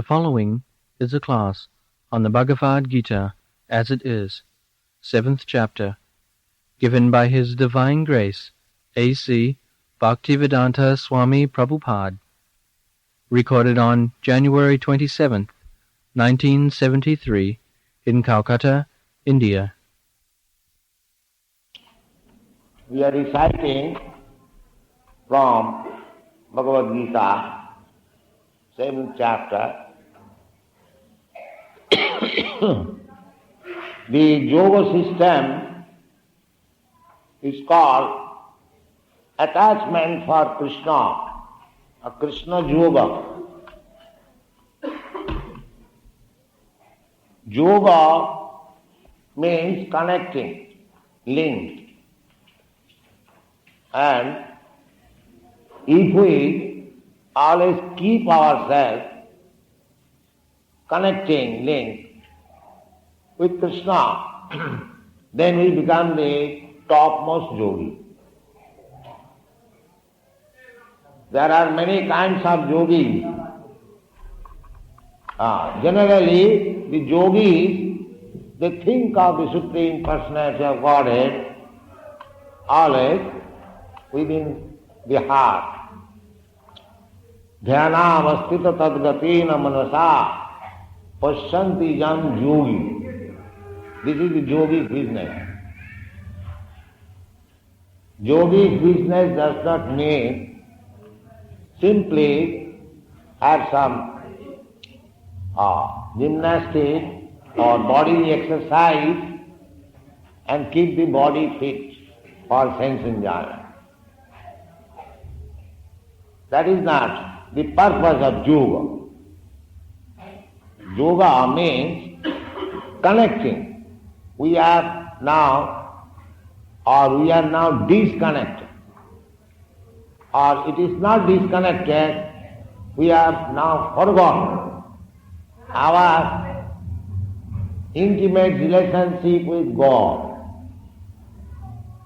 The following is a class on the Bhagavad Gita as it is, 7th chapter, given by His Divine Grace, A.C. Bhaktivedanta Swami Prabhupada, recorded on January 27th, 1973, in Calcutta, India. We are reciting from Bhagavad Gita, 7th chapter. The yoga system is called attachment for Krishna, a Krishna yoga. Yoga means connecting, linked. And if we always keep ourselves connecting, linked with Krishna, then we become the topmost yogi. There are many kinds of yogis. Generally, the yogis, they think of the Supreme Personality of Godhead always within the heart. Dhyanam astita tadgatina manasa pasyanti jan yogi. This is the yogi's business. Yogi's business does not mean simply have some gymnastic or body exercise and keep the body fit for sense enjoyment. That is not the purpose of yoga. Yoga means connecting. We are now disconnected. Or it is not disconnected, we have now forgotten our intimate relationship with God.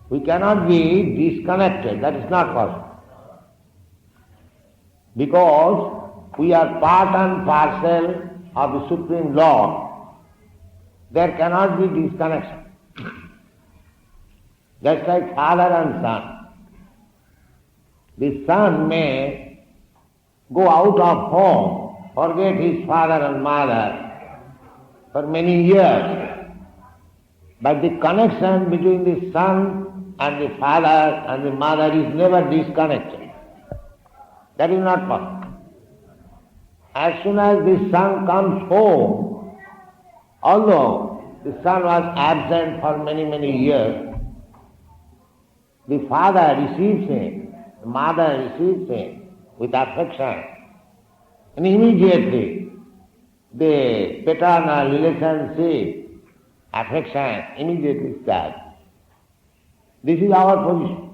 We cannot be disconnected, that is not possible. Because we are part and parcel of the Supreme Lord, there cannot be disconnection. Just like father and son. The son may go out of home, forget his father and mother for many years, but the connection between the son and the father and the mother is never disconnected. That is not possible. As soon as the son comes home, although the son was absent for many, many years, the father receives him, the mother receives him with affection, and immediately the paternal relationship, affection immediately starts. This is our position.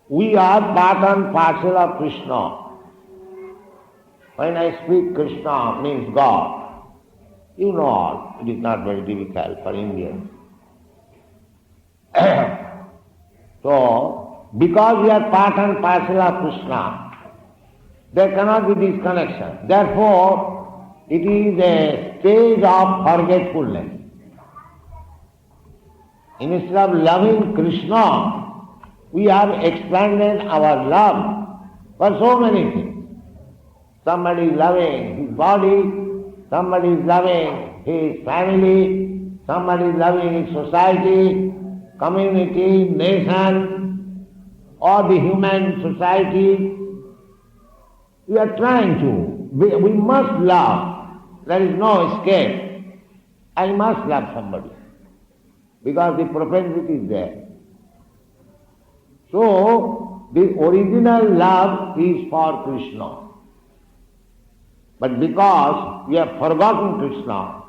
We are part and parcel of Krishna. When I speak Krishna means God. You know all, it is not very difficult for Indians. So, because we are part and parcel of Krishna, there cannot be disconnection. Therefore, it is a stage of forgetfulness. Instead of loving Krishna, we have expanded our love for so many things. Somebody is loving his body, somebody is loving his family, somebody is loving his society, community, nation, or the human society. We are trying to. We must love. There is no escape. I must love somebody because the propensity is there. So, the original love is for Krishna. But because we have forgotten Krishna,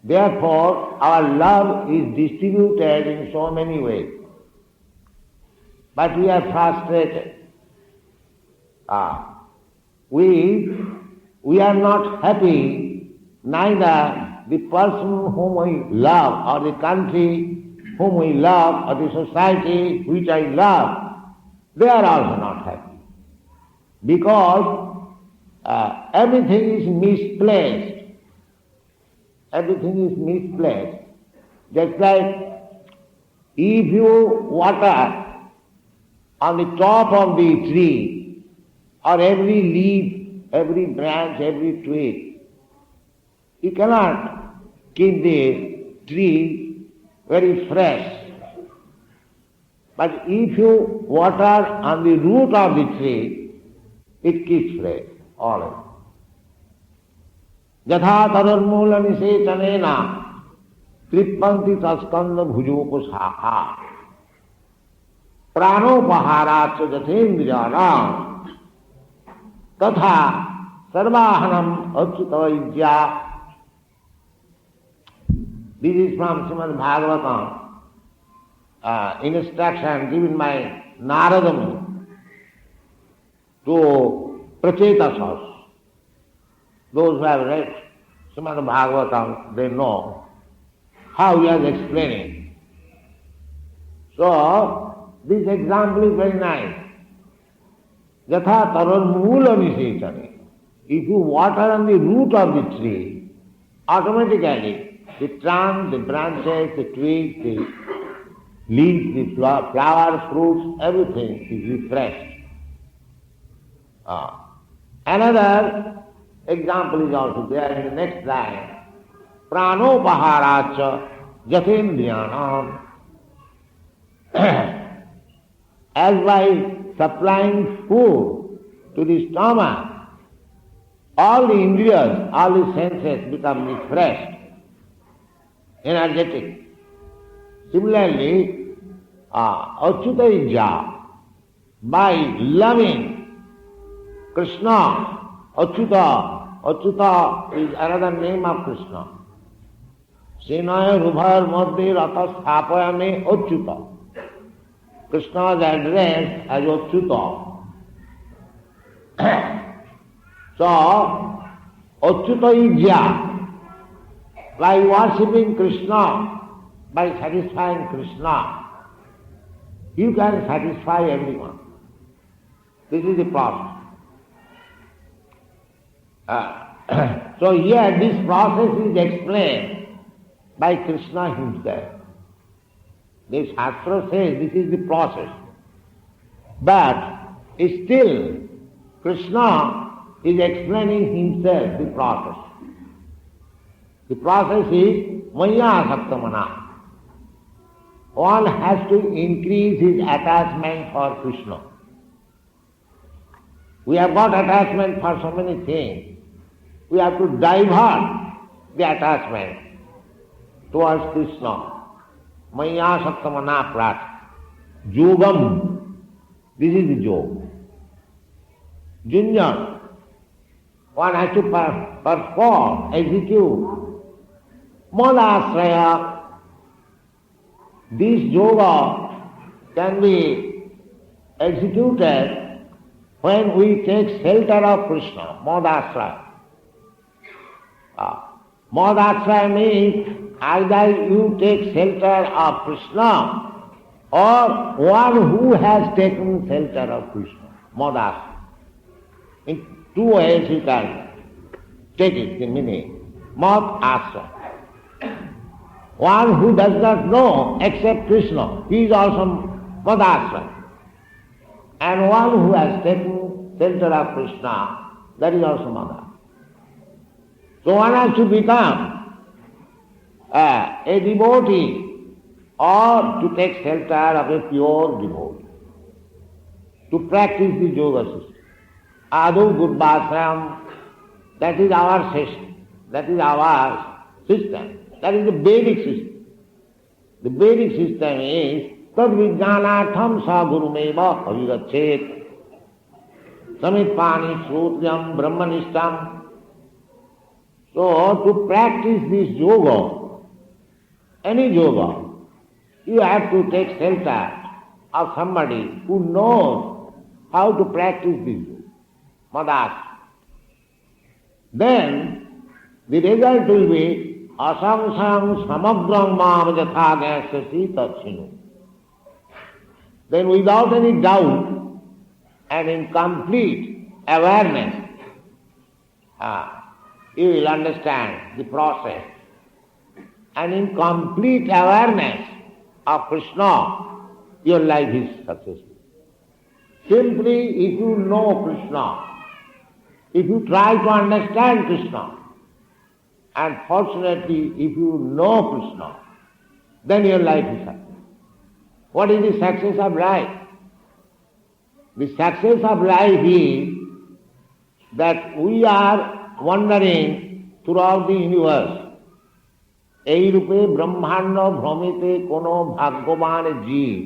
therefore our love is distributed in so many ways. But we are frustrated. We are not happy, neither the person whom we love, or the country whom we love, or the society which I love, they are also not happy. Because everything is misplaced. Everything is misplaced. Just like if you water on the top of the tree, or every leaf, every branch, every twig, you cannot keep the tree very fresh. But if you water on the root of the tree, it keeps fresh always. Yatha tadarmula nisechanena trippanti taskanda bhujopa shakha pranopaharāca jathendriyānam tatha sarvahanam achyutavaijya. This is from Srimad Bhagavatam, instruction given by Narada Muni to Prachetasas. Those who have read Srimad Bhagavatam, they know how he is explaining. So, this example is very nice. Yatha taranmula nisecane. If you water on the root of the tree, automatically the trunk, the branches, the twigs, the leaves, the flowers, fruits, everything is refreshed. Another example is also there in the next line. Pranopaharāca jathendriyanam. As by supplying food to the stomach, all the indriyas, all the senses become refreshed, energetic. Similarly, Achyutaija, by loving Krishna, Achyuta is another name of Krishna. Senaya rubhar madhya rata sthapayame Achyuta. Krishna is addressed as Achyuta. So, Achyutaija, by worshipping Krishna, by satisfying Krishna, you can satisfy everyone. This is the process. So here this process is explained by Krishna himself. The Shastra says this is the process. But still Krishna is explaining himself the process. The process is maya saktamana. One has to increase his attachment for Krishna. We have got attachment for so many things. We have to divert the attachment towards Krishna. Maya saktamana prat. Yogam. This is the yoga. Junjan. One has to perform, execute. Madasraya. This yoga can be executed when we take shelter of Krishna, Madasraya. Madasraya means either you take shelter of Krishna or one who has taken shelter of Krishna, Madasraya. In two ways you can take it, the meaning. Mad Asraya. One who does not know except Krishna, he is also Madasraya. And one who has taken shelter of Krishna, that is also Madasraya. So one has to become a devotee or to take shelter of a pure devotee, to practice the yoga system. Adu Gurvasram, that is our system. That is our system. That is the Vedic system. The Vedic system is tad vijnanatham sa gurumeva avigachet samitpani srutyam brahmanishtam. So to practice this yoga, any yoga, you have to take shelter of somebody who knows how to practice this yoga. Madas. Then the result will be asamsam samagram mam jatha gasyasi tatchinu. Then without any doubt and in complete awareness, you will understand the process. And in complete awareness of Krishna, your life is successful. Simply if you know Krishna, if you try to understand Krishna, and fortunately if you know Krishna, then your life is successful. What is the success of life? The success of life is that we are wandering throughout the universe. এই রূপে ব্রহ্মাণ্ড ভ্রমিতে কোন ভাগ্যবান জীব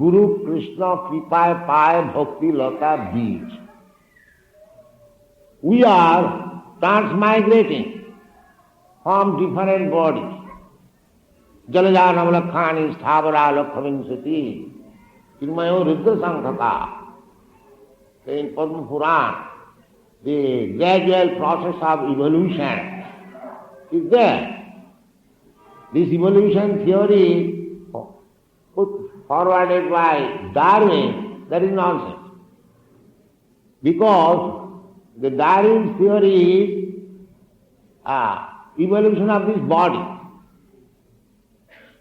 গুরু কৃষ্ণ কৃপায় পায় ভক্তি লতা বীজ. We are transmigrating from different bodies. Jalaja Namalakhani Sthavara Lakhavinsati Kirmayo Ridra Sankhaka. In Padma Puran, the gradual process of evolution is there. This evolution theory put forwarded by Darwin, that is nonsense. Because the Darwin's theory is evolution of this body.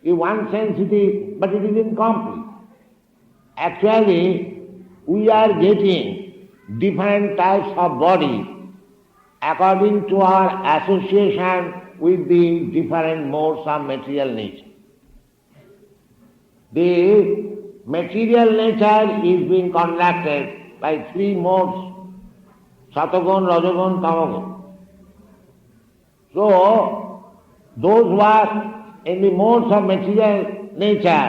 In one sense it is, but it is incomplete. Actually, we are getting different types of body according to our association with the different modes of material nature. The material nature is being conducted by three modes, Satagun, Rajagun, Tamagun. So, those who are in the modes of material nature,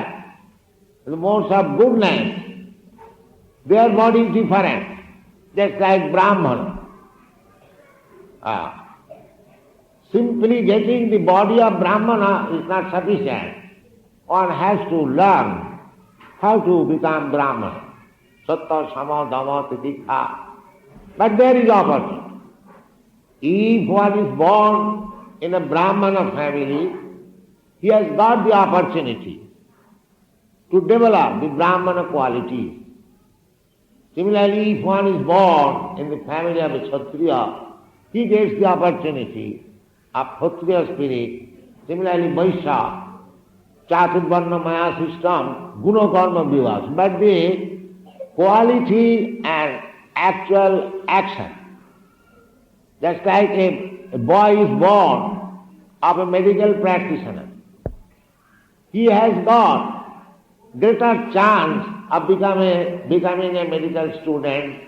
the modes of goodness, their body is different, just like Brahmana. Simply getting the body of Brahmana is not sufficient. One has to learn how to become Brahmana. Satta, Sama, Dhamma, Titikha. But there is opportunity. If one is born in a Brahmana family, he has got the opportunity to develop the Brahmana qualities. Similarly, if one is born in the family of a Kshatriya, he gets the opportunity of Kshatriya spirit. Similarly, Vaishya, Chaturvarna Maya system, Guna Karma Vivas. But the quality and actual action, just like a boy is born of a medical practitioner, he has got greater chance of becoming a medical student,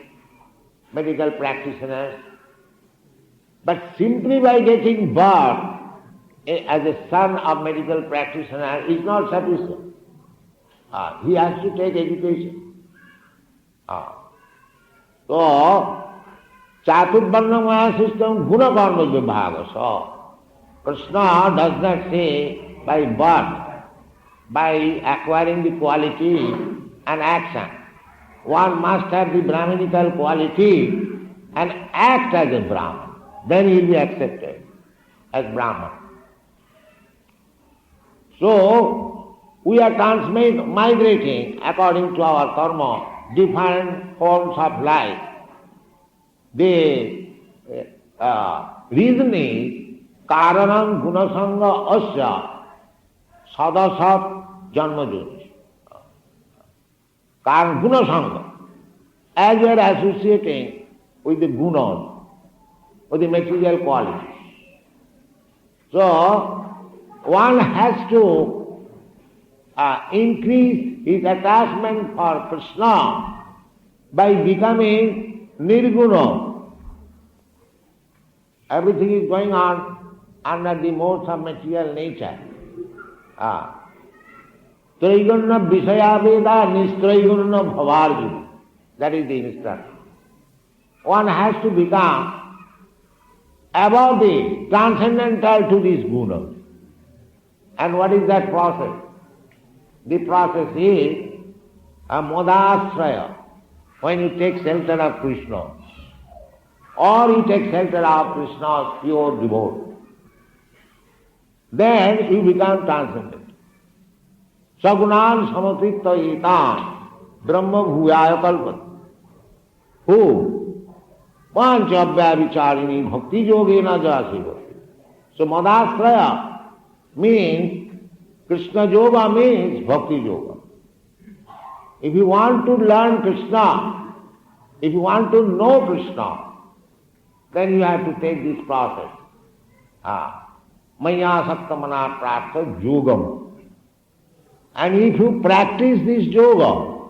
medical practitioner. But simply by getting birth as a son of medical practitioner is not sufficient. He has to take education. So, Chaturvarna Maya system, Guna Karma Vibhaga. So, Krishna does not say by birth, by acquiring the quality and action. One must have the Brahminical quality and act as a Brahman. Then he will be accepted as Brahman. So, we are migrating according to our karma, different forms of life. The reason is, Karanam Gunasanga Asya Sadasat Janmajoti. Gunasanga. As we are associating with the gunas, with the material qualities. So, one has to increase his attachment for Krishna by becoming nirguna. Everything is going on under the modes of material nature. Traiguna Visaya Veda Nistraiguna Bhavarjuna. That is the instruction. One has to become above the transcendental to these gunas. And what is that process? The process is a modasraya, when you take shelter of Krishna, or you take shelter of Krishna's pure devotee. Then you become transcendent. Sagunan samatritta etan brahma bhuyaya kalpat. Who Panchavyabhicharini bhakti yogena jasiva. So Madasraya means, Krishna yoga means bhakti yoga. If you want to learn Krishna, if you want to know Krishna, then you have to take this process. Maya saktamana prartha yogam. And if you practice this yoga,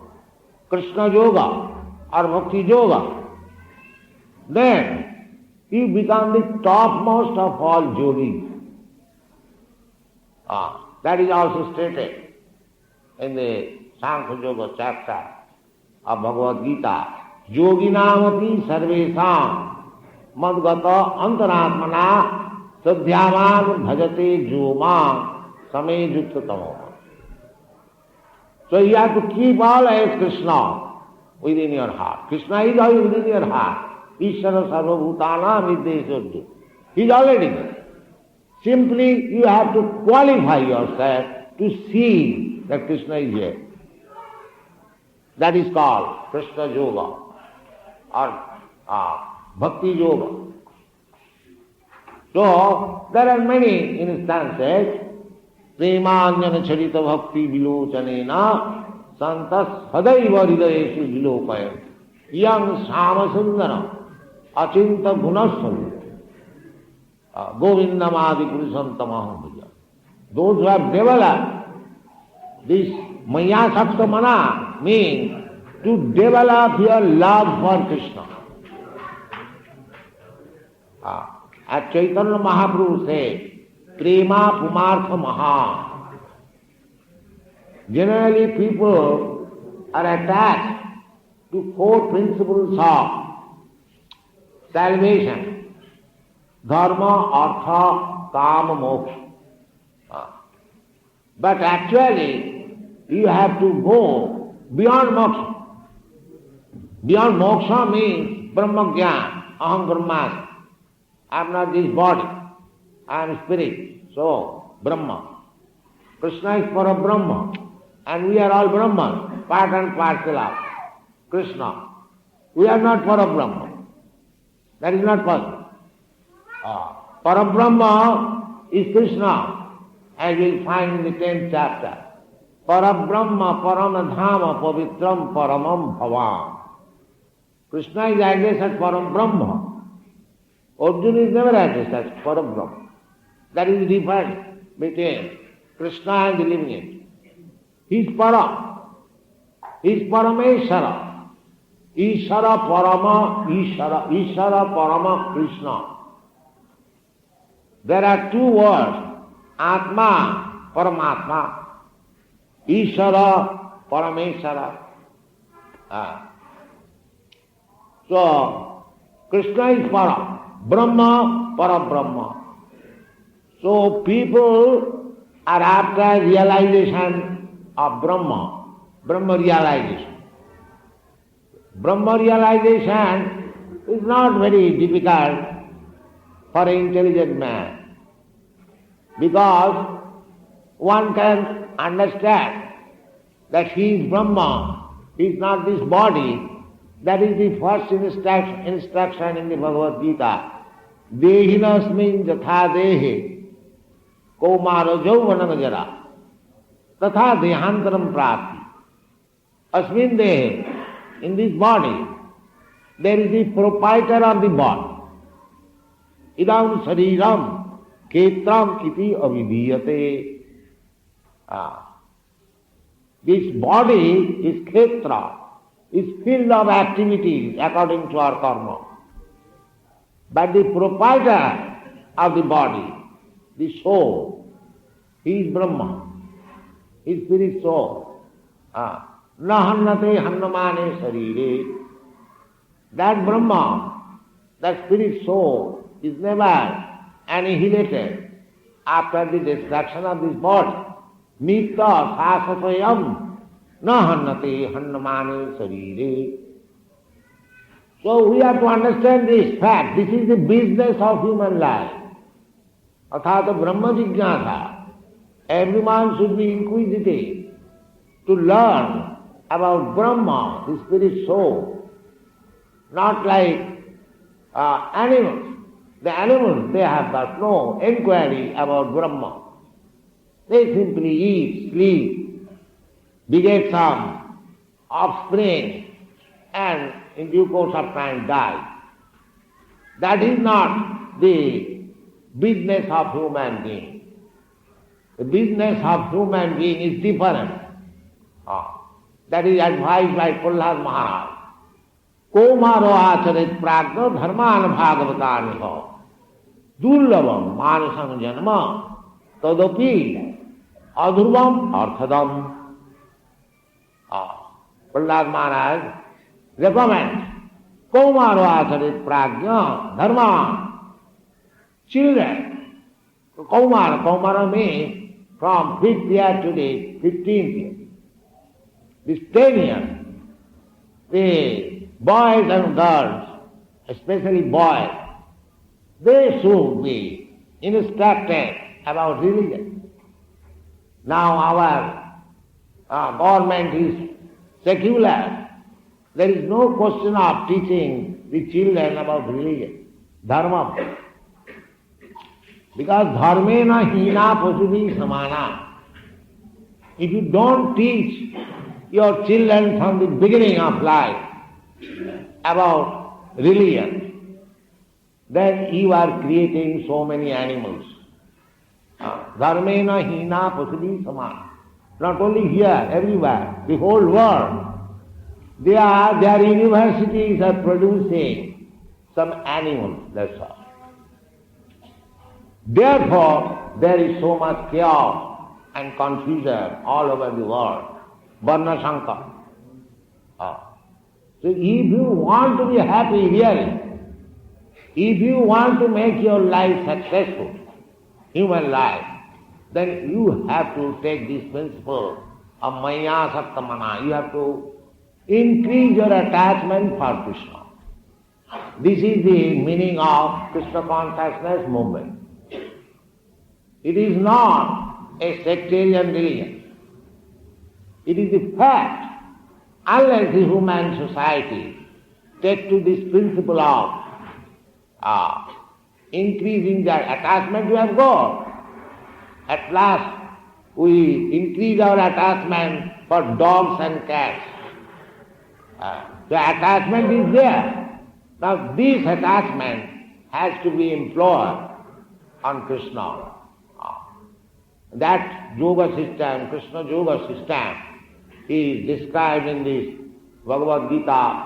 Krishna yoga or bhakti yoga, then you become the topmost of all yogis. That is also stated in the Sankhya Yoga chapter of Bhagavad Gita. Yoginamapi sarvesam madgata antaratmana sadhyaman bhajate joma same juttatamo. So you have to keep always Krishna within your heart. Krishna is always within your heart. Ishvara sarvabhutana viddesarju. He is already there. Simply you have to qualify yourself to see that Krishna is here. That is called Krishna Yoga or Bhakti Yoga. So there are many instances. Premanjana charita bhakti vilochanena santas sadaiva hridayeshu vilopayam yang samasundana achinta gunasam govindamadi purusantamaham bhaja. Those who have developed this maya sakta mana means to develop your love for Krishna. As Chaitanya Mahaprabhu said, Prema Pumartha Maha. Generally people are attached to four principles of salvation: dharma, artha, kama, moksha. But actually you have to go beyond moksha. Beyond moksha means Brahma Jnana, Aham Brahmasmi. I am not this body, I am spirit. So, Brahma. Krishna is for a Brahma. And we are all Brahmas, part and parcel of Krishna. We are not for a Brahma. That is not possible. Parabrahma is Krishna, as we will find in the 10th chapter. Parabrahma, Paramadhama, Pavitram, Paramam Bhavam. Krishna is addressed as Parabrahma. Arjuna is never addressed as Parabrahma. That is the difference between Krishna and the living entity. He is Para. He is Parameshara. Ishara Parama Ishara. Ishara Parama Krishna. There are two words, Atma, Paramatma, Ishara, Parameshara. So, Krishna is Para, Brahma, Parabrahma. So, people are after realization of Brahma, Brahma realization. Brahma realization is not very difficult for an intelligent man, because one can understand that he is Brahma, he is not this body. That is the first instruction in the Bhagavad Gita. Dehinasmin jatha dehe kaumara jauvanam jara tatha dehantaram prapti. Asmin dehe, in this body, there is the proprietor of the body. Idam sariram ketram kiti avidiyate. This body is khetra, is filled of activities according to our karma. But the proprietor of the body, the soul, he is Brahma, his spirit soul. Nahannate hannamane sarire. That Brahma, that spirit soul, is never annihilated after the destruction of this body. Nitya sasasayam nahannate hannamane sarire. So we have to understand this fact. This is the business of human life. Athata Brahma Jignasa. Everyone should be inquisitive to learn about Brahma, the spirit soul. Not like animals. The animals, they have got no inquiry about Brahma. They simply eat, sleep, beget some offspring, and in due course of time die. That is not the business of human being. The business of human being is different. That is advised by Prahlad Maharaj. Komaro acharit pragna dharman bhagavatan ho durlavam manasam janma tadapi adhurvam arthadam. Prahlad Maharaj recommends Komaro acharit pragna dharma. Children, Kaumara means from 5th year to the 15th year. This 10 years, the boys and girls, especially boys, they should be instructed about religion. Now our government is secular. There is no question of teaching the children about religion, dharma. Because dharmena hina pasubhi samana. If you don't teach your children from the beginning of life about religion, then you are creating so many animals. Dharmena hina pasubhi samana. Not only here, everywhere, the whole world. Their universities are producing some animals, that's all. Therefore, there is so much chaos and confusion all over the world. Varna Shankar. So if you want to be happy really, if you want to make your life successful, human life, then you have to take this principle of Maya Sattamana. You have to increase your attachment for Krishna. This is the meaning of Krishna consciousness movement. It is not a sectarian religion. It is a fact. Unless the human society take to this principle of increasing their attachment, we have got. At last, we increase our attachment for dogs and cats. The attachment is there. Now this attachment has to be employed on Krishna. That yoga system, Krishna yoga system, is described in this Bhagavad Gita,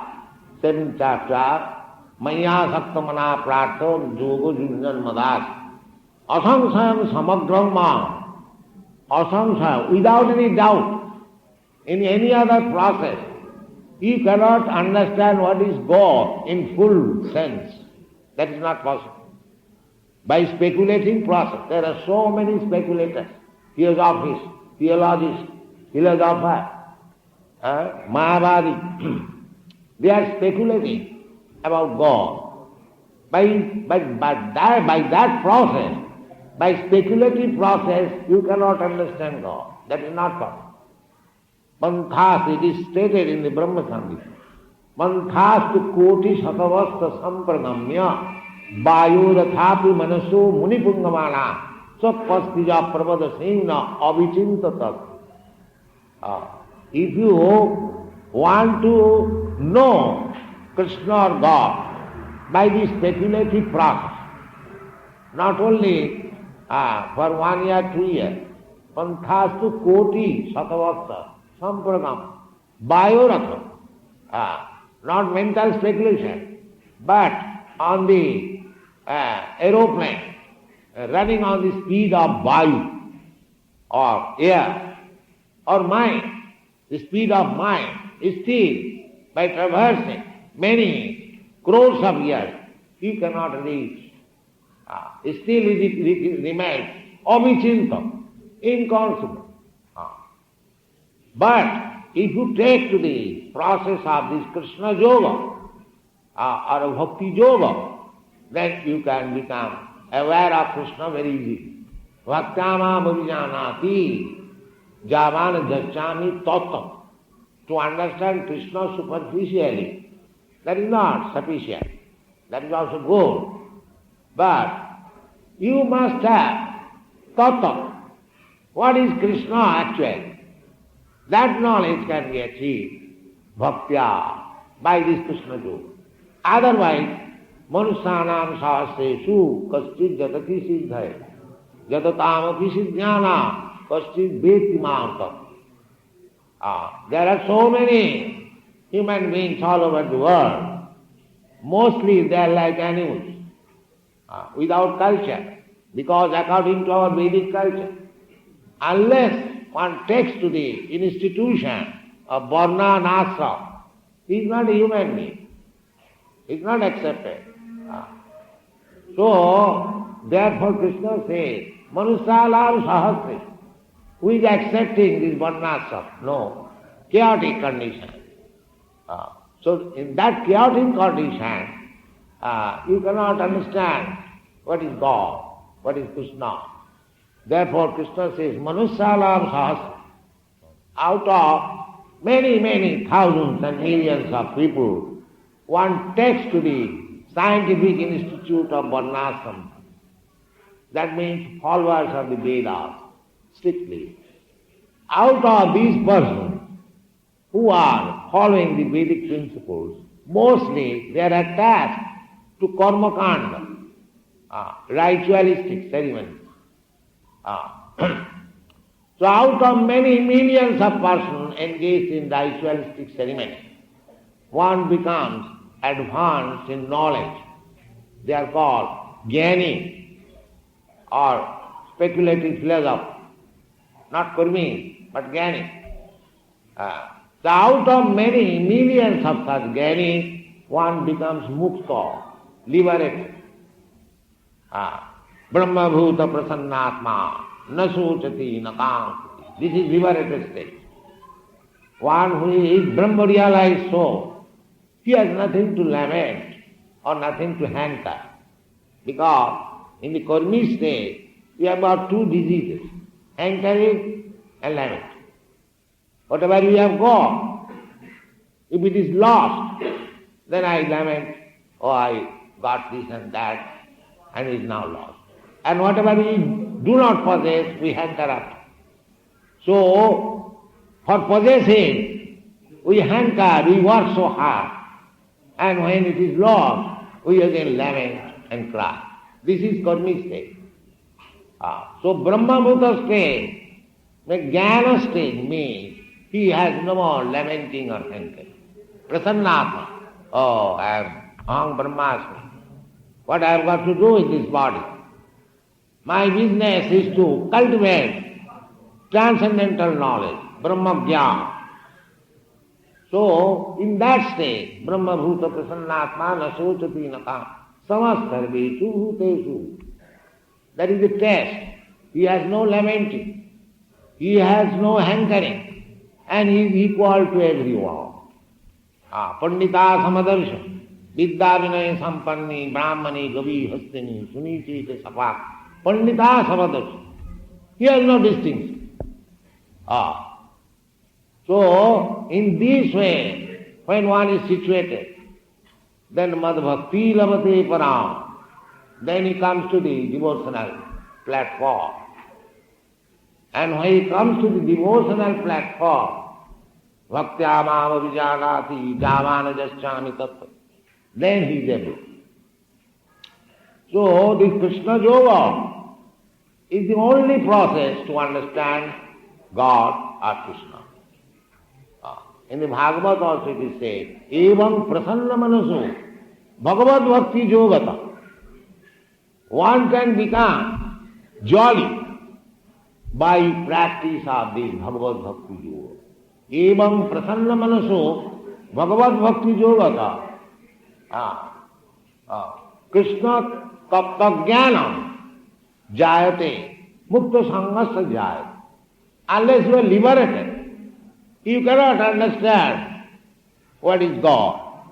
7th chapter, Maya Saktamana Pratho Yoga Junjan Madas. Asamsayam Samagram Ma. Asamsayam, without any doubt, in any other process, you cannot understand what is God in full sense. That is not possible. By speculating process, there are so many speculators, theosophists, theologists, philosophers, Mayavadi. They are speculating about God. By that process, by speculative process, you cannot understand God. That is not possible. Panthas, it is stated in the Brahma Sangita. Panthas tu koti satavasta sampragamya vayorathapi manaso munipungamana sapastija pravada singna avichintatat. If you want to know Krishna or God by the speculative process, not only for 1 year, 2 years, panthas tu koti satavasta sampragam, bayoratha, not mental speculation, but on the aeroplane, running on the speed of vayu, or air, or mind, the speed of mind is still, by traversing many crores of years, he cannot reach. Still it remains avichinta, inconceivable. But if you take to the process of this Krishna yoga or bhakti yoga, then you can become aware of Krishna very easily. Bhaktama bhavijanati javana jachami tattva. To understand Krishna superficially, that is not sufficient. That is also good. But you must have tattva. What is Krishna actually? That knowledge can be achieved bhaktya by this Krishna yoga. Otherwise, manusyanam sahasreshu kaschid jatati siddhaya jatataamapi siddhyana kaschid veti maam. There are so many human beings all over the world. Mostly they are like animals, without culture, because according to our Vedic culture, unless one takes to the institution of varna and ashram, he is not a human being. He is not accepted. So, therefore Krishna says, Manusyalam sahasri. Who is accepting this varnashram? No. Chaotic condition. So in that chaotic condition, you cannot understand what is God, what is Krishna. Therefore Krishna says, Manusyalam sahasra. Out of many, many thousands and millions of people, one takes to the scientific institute of varnashram. That means followers of the Vedas, strictly. Out of these persons who are following the Vedic principles, mostly they are attached to karma kanda, ritualistic ceremonies. So out of many millions of persons engaged in ritualistic ceremony, one becomes advanced in knowledge. They are called jnani or speculative philosopher. Not Kurmi, but Jnani. So out of many millions of such Jnani, one becomes mukta, liberated. Brahma bhuta prasannatma, na sochati na kankati. This is liberated state. One who is Brahma realized soul, he has nothing to lament or nothing to hanker. Because in the Kurmi state, we have got two diseases. Hankering and lament. Whatever we have got, if it is lost, then I lament, oh, I got this and that, and it is now lost. And whatever we do not possess, we hanker after. So, for possessing, we hanker, we work so hard, and when it is lost, we again lament and cry. This is Karmi state. So Brahma Bhuta state, the Jnana state means he has no more lamenting or hankering. Prasannatma, oh, I am Aham Brahmasmi. What I have got to do with this body? My business is to cultivate transcendental knowledge, Brahma Jnana. So, in that state, Brahma Bhuta Prasannatma na sochati na kam samasarvechu bhuteshu. That is the test. He has no lamenting. He has no hankering. And he is equal to everyone. Pandita samadarsha. Vidya vinaya sampanni brahmani gavi hastini sunichite sapak. Pandita samadarsha. He has no distinction. So, in this way, when one is situated, then madhbhakti labate param. Then he comes to the devotional platform. And when he comes to the devotional platform, bhaktya mama vijanati javana jaschami tattva, then he is able. So this Krishna Yoga is the only process to understand God or Krishna. In the Bhagavad also it is said, evam prasanna manaso bhagavad bhakti yogata. One can become jolly by practice of this Bhagavad Bhakti Yoga. Evam prasanna manaso Bhagavad Bhakti Yogata. Krishna taptagyanam jayate mukta sanghasa jayate. Unless you are liberated, you cannot understand what is God.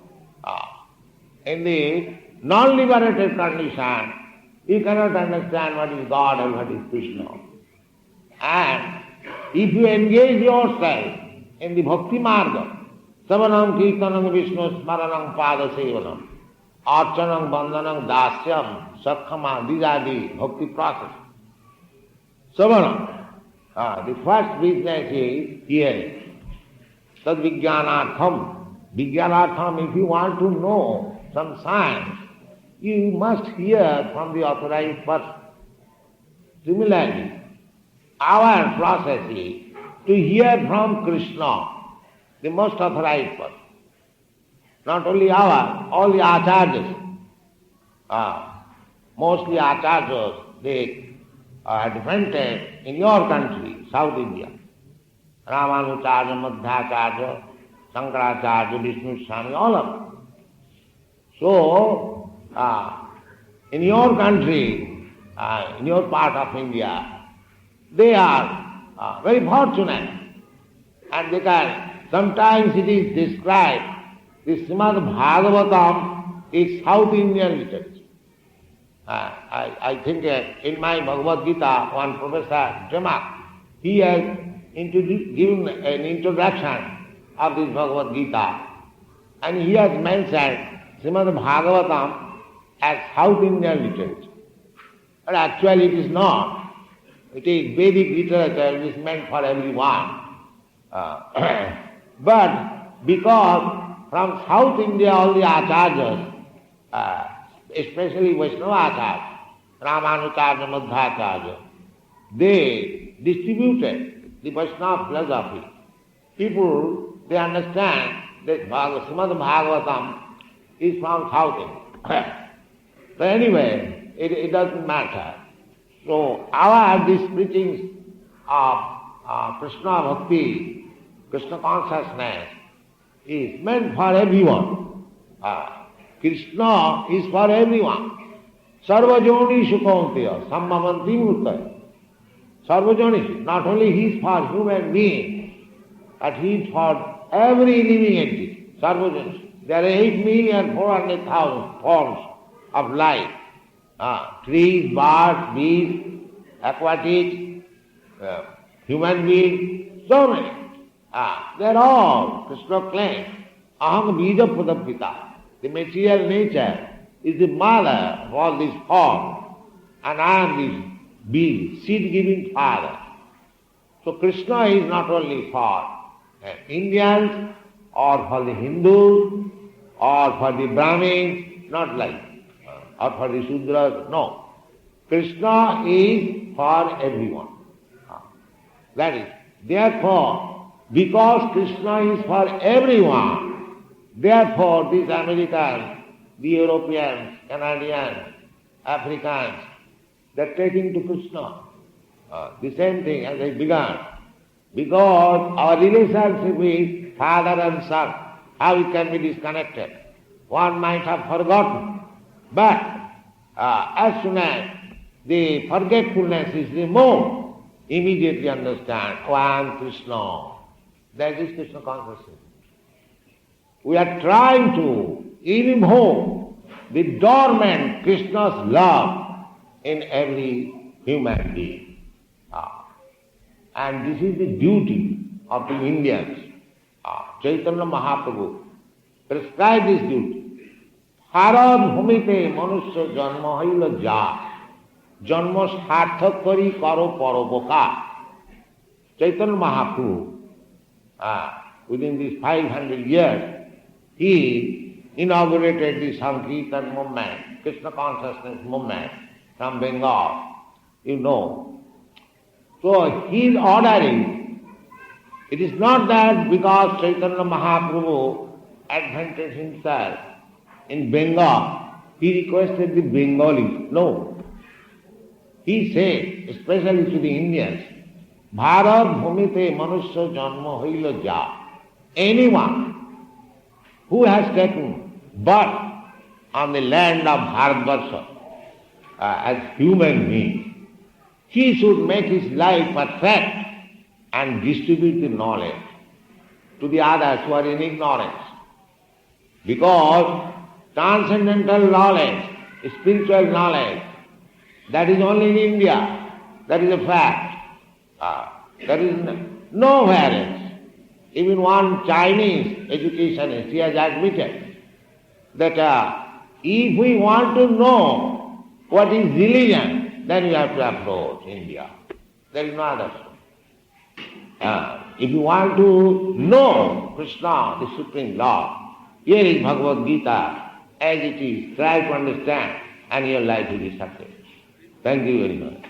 In the non-liberated condition, you cannot understand what is God and what is Krishna. And if you engage yourself in the bhakti marga, savanam kirtanam vishnu smaranam pada sevanam, archanam, bandhanam, dasyam, sakhama, these are the bhakti process. Savana, the first business is hearing. Tad vijnanartham. Vijnanartham, if you want to know some science, you must hear from the authorized person. Similarly, our process is to hear from Krishna, the most authorized person. Not only our, all the acharyas, mostly acharyas, they are advented in your country, South India. Ramanucharya, Madhacharya, Shankaracharya, Vishnu Swami, all of them. So, in your country, in your part of India, they are very fortunate. And they can, sometimes it is described, the Srimad Bhagavatam is South Indian literature. I think in my Bhagavad Gita, one Professor Jamak, he has given an introduction of this Bhagavad Gita, and he has mentioned Srimad Bhagavatam as South Indian literature. But actually it is not. It is Vedic literature, it is meant for everyone. But because from South India all the acharyas, especially Vaishnava acharyas, Ramanucharya, Madhacharya, they distributed the Vaishnava philosophy. People, they understand that Srimad Bhagavatam is from South India. So anyway, it doesn't matter. So these preachings of Krishna Bhakti, Krishna consciousness, is meant for everyone. Krishna is for everyone. Sarvajoni Shukauntiya, Sammavanti Murtaya. Sarvajoni, not only he is for human beings, but he is for every living entity. Sarvajoni. There are 8,400,000 forms of life. Trees, birds, beasts, aquatic, human beings, so many. They are all, Krishna claims, aham bija pradapita. The material nature is the mother of all these forms, and I am the being, seed-giving father. So Krishna is not only for Indians, or for the Hindus, or for the Brahmins, not like, or for the Shudras, no. Krishna is for everyone. That is, therefore, because Krishna is for everyone, therefore these Americans, the Europeans, Canadians, Africans, they are taking to Krishna. The same thing as I began. Because our relationship is father and son, how it can be disconnected? One might have forgotten. But as soon as the forgetfulness is removed, immediately understand, oh, I am Krishna. That is Krishna consciousness. We are trying to invoke the dormant Krishna's love in every human being. And this is the duty of the Indians. Chaitanya Mahaprabhu prescribed this duty. Harad bhumite manusya janma haila ja. Janma sarthak kari karo paropoka. Chaitanya Mahaprabhu, within these 500 years, he inaugurated the Sankirtan movement, Krishna consciousness movement from Bengal, you know. So he is ordering, it is not that because Chaitanya Mahaprabhu advented himself in Bengal, he requested the Bengalis. No. He said, especially to the Indians, Bharat bhumite manusya janma haila ja. Anyone who has taken birth on the land of Bharatvarsha as human being, he should make his life perfect and distribute the knowledge to the others who are in ignorance. Because transcendental knowledge, spiritual knowledge, that is only in India. That is a fact. That is nowhere else. Even one Chinese educationist, he has admitted that If we want to know what is religion, then we have to approach India. There is no other. If you want to know Krishna, the Supreme Lord, here is Bhagavad Gita as it is. Try to understand and your life will be successful. Thank you very much.